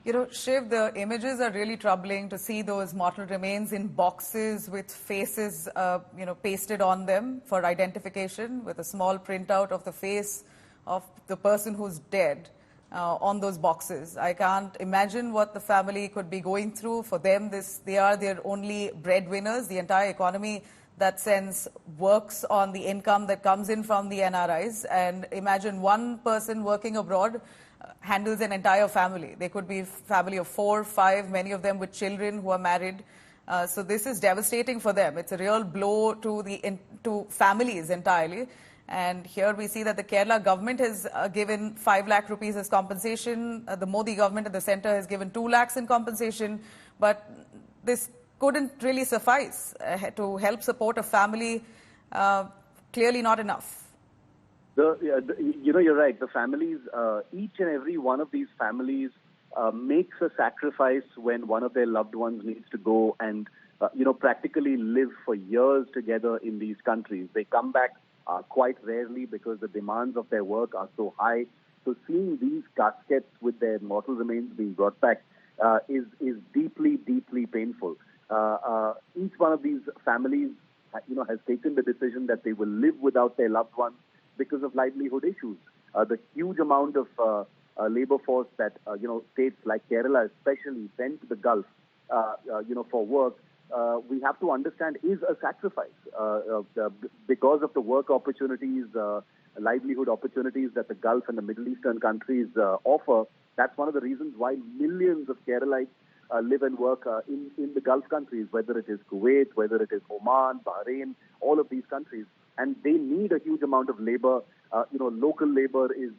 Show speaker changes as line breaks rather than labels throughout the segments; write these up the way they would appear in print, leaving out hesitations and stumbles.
Shiv, the images are really troubling to see those mortal remains in boxes with faces, pasted on them for identification, with a small printout of the face of the person who's dead on those boxes. I can't imagine what the family could be going through. For them, they are their only breadwinners. The entire economy that sense works on the income that comes in from the NRIs. And imagine one person working abroad handles an entire family. They could be a family of 4, 5, many of them with children who are married. So this is devastating for them. It's a real blow to families entirely. And here we see that the Kerala government has given 5 lakh rupees as compensation. The Modi government at the centre has given 2 lakhs in compensation. But this couldn't really suffice to help support a family. Clearly not enough.
You're right. The families, each and every one of these families makes a sacrifice when one of their loved ones needs to go and, practically live for years together in these countries. They come back quite rarely because the demands of their work are so high. So seeing these caskets with their mortal remains being brought back is deeply, deeply painful. Each one of these families, has taken the decision that they will live without their loved ones because of livelihood issues. The huge amount of labor force that, states like Kerala especially send to the Gulf, for work, we have to understand is a sacrifice because of the work opportunities, livelihood opportunities that the Gulf and the Middle Eastern countries offer. That's one of the reasons why millions of Keralites live and work in the Gulf countries, whether it is Kuwait, whether it is Oman, Bahrain, all of these countries. And they need a huge amount of labor. Local labor is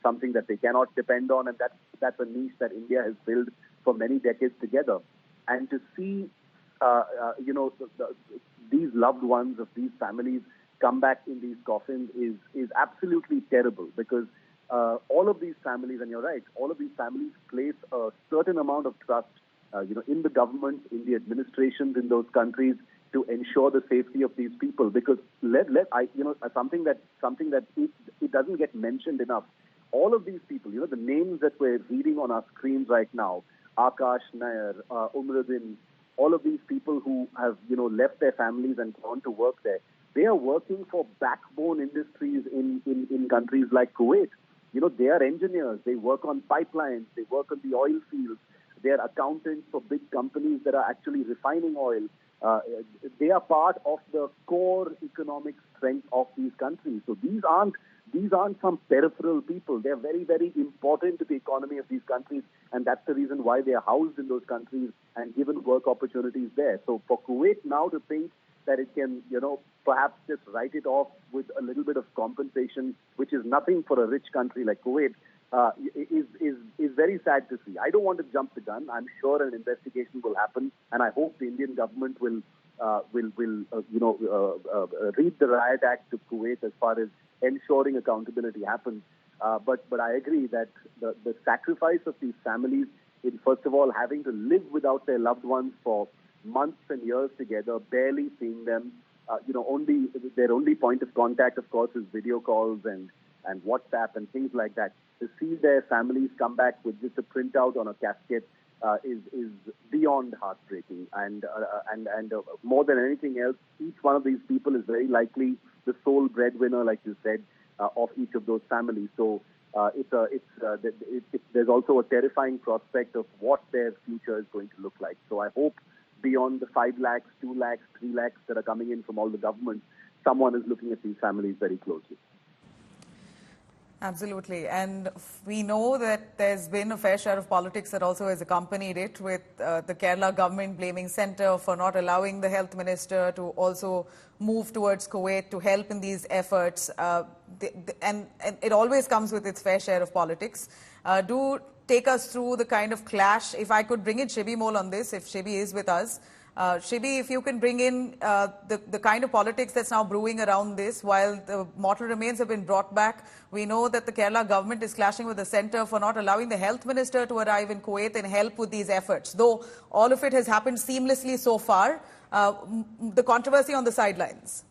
something that they cannot depend on, and that's a niche that India has built for many decades together. And to see, these loved ones of these families come back in these coffins is absolutely terrible, because all of these families, and you're right, all of these families place a certain amount of trust, in the government, in the administrations in those countries, to ensure the safety of these people. Because something that it doesn't get mentioned enough. All of these people, the names that we're reading on our screens right now, Akash Nair, Umruddin, all of these people who have, left their families and gone to work there, they are working for backbone industries in countries like Kuwait. They are engineers. They work on pipelines. They work on the oil fields. They are accountants for big companies that are actually refining oil. They are part of the core economic strength of these countries. So these aren't some peripheral people. They are very, very important to the economy of these countries, and that's the reason why they are housed in those countries and given work opportunities there. So for Kuwait now to think that it can, perhaps just write it off with a little bit of compensation, which is nothing for a rich country like Kuwait, is very sad to see. I don't want to jump the gun. I'm sure an investigation will happen, and I hope the Indian government will read the Riot Act to Kuwait as far as ensuring accountability happens. But I agree that the sacrifice of these families in, first of all, having to live without their loved ones for months and years together, barely seeing them, their only point of contact, of course, is video calls and WhatsApp and things like that. To see their families come back with just a printout on a casket is beyond heartbreaking. And more than anything else, each one of these people is very likely the sole breadwinner, like you said, of each of those families. So there's also a terrifying prospect of what their future is going to look like. So I hope beyond the 5 lakhs, 2 lakhs, 3 lakhs that are coming in from all the governments, someone is looking at these families very closely.
Absolutely. And we know that there's been a fair share of politics that also has accompanied it, with the Kerala government blaming centre for not allowing the health minister to also move towards Kuwait to help in these efforts. And it always comes with its fair share of politics. Do take us through the kind of clash. If I could bring in Shibi Mole on this, if Shibi is with us. Shibi, if you can bring in the kind of politics that's now brewing around this, while the mortal remains have been brought back, we know that the Kerala government is clashing with the centre for not allowing the health minister to arrive in Kuwait and help with these efforts. Though all of it has happened seamlessly so far, the controversy on the sidelines.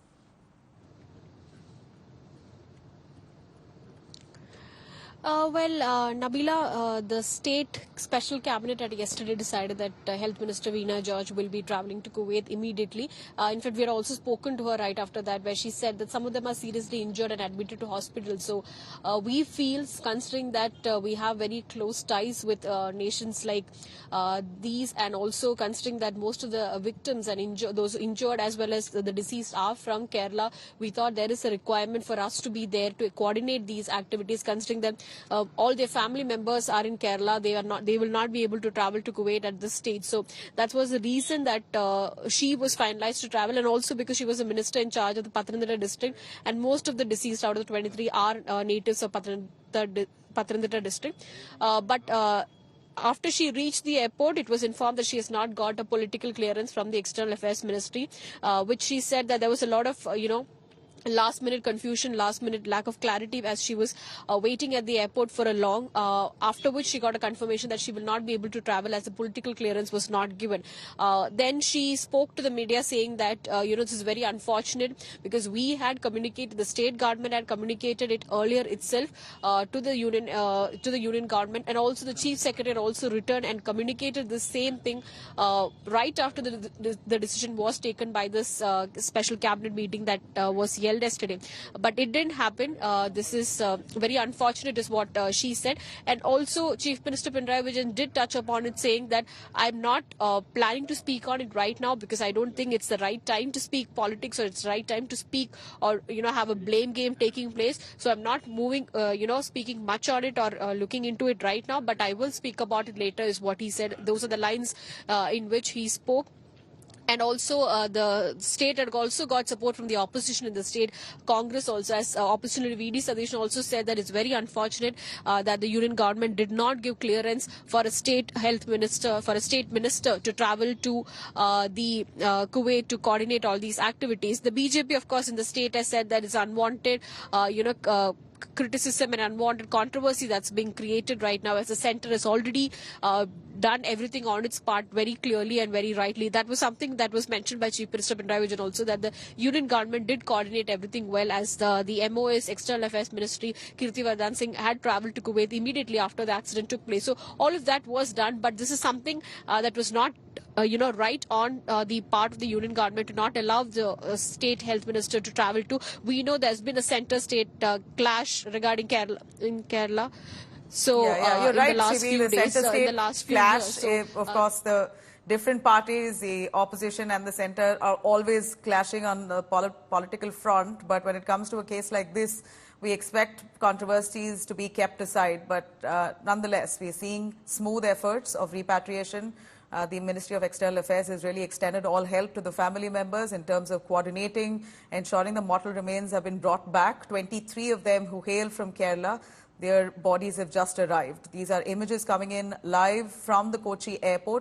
Nabila, the state special cabinet had yesterday decided that Health Minister Veena George will be travelling to Kuwait immediately. In fact, we had also spoken to her right after that, where she said that some of them are seriously injured and admitted to hospital. So we feel, considering that we have very close ties with nations like these, and also considering that most of the victims and those injured as well as the deceased are from Kerala, we thought there is a requirement for us to be there to coordinate these activities, considering that all their family members are in Kerala. They will not be able to travel to Kuwait at this stage. So that was the reason that she was finalized to travel, and also because she was a minister in charge of the Pathanamthitta district, and most of the deceased out of the 23 are natives of Pathanamthitta district. After she reached the airport, it was informed that she has not got a political clearance from the External Affairs Ministry, which she said that there was a lot of, last minute confusion, last minute lack of clarity as she was waiting at the airport for a long, after which she got a confirmation that she will not be able to travel as the political clearance was not given. Then she spoke to the media saying that this is very unfortunate because we had communicated, the state government had communicated it earlier itself to the union government, and also the chief secretary also returned and communicated the same thing right after the decision was taken by this special cabinet meeting that was held yesterday. But it didn't happen. This is very unfortunate is what she said. And also Chief Minister Pinarayi Vijayan did touch upon it, saying that I'm not planning to speak on it right now because I don't think it's the right time to speak politics, or it's the right time to speak or have a blame game taking place. So I'm not moving speaking much on it or looking into it right now, but I will speak about it later is what he said. Those are the lines in which he spoke. And also the state had also got support from the opposition in the state Congress also, as opposition leader V.D. Satish also said that it's very unfortunate that the union government did not give clearance for a state minister to travel to the Kuwait to coordinate all these activities. The BJP, of course, in the state has said that it's unwanted, criticism and unwanted controversy that's being created right now, as the centre has already done everything on its part very clearly and very rightly. That was something that was mentioned by Chief Minister Pinarayi Vijayan also, that the union government did coordinate everything well, as the MOS, External Affairs Ministry, Kirti Vardhan Singh had travelled to Kuwait immediately after the accident took place. So all of that was done, but this is something that was not right on the part of the union government to not allow the state health minister to travel to. We know there's been a centre-state clash regarding Kerala. So
you're right,
in the last few days, in the last few
clash,
years.
Of course, the different parties, the opposition and the centre, are always clashing on the political front. But when it comes to a case like this, we expect controversies to be kept aside. But nonetheless, we're seeing smooth efforts of repatriation. The Ministry of External Affairs has really extended all help to the family members in terms of coordinating, ensuring the mortal remains have been brought back. 23 of them who hail from Kerala, their bodies have just arrived. These are images coming in live from the Kochi airport.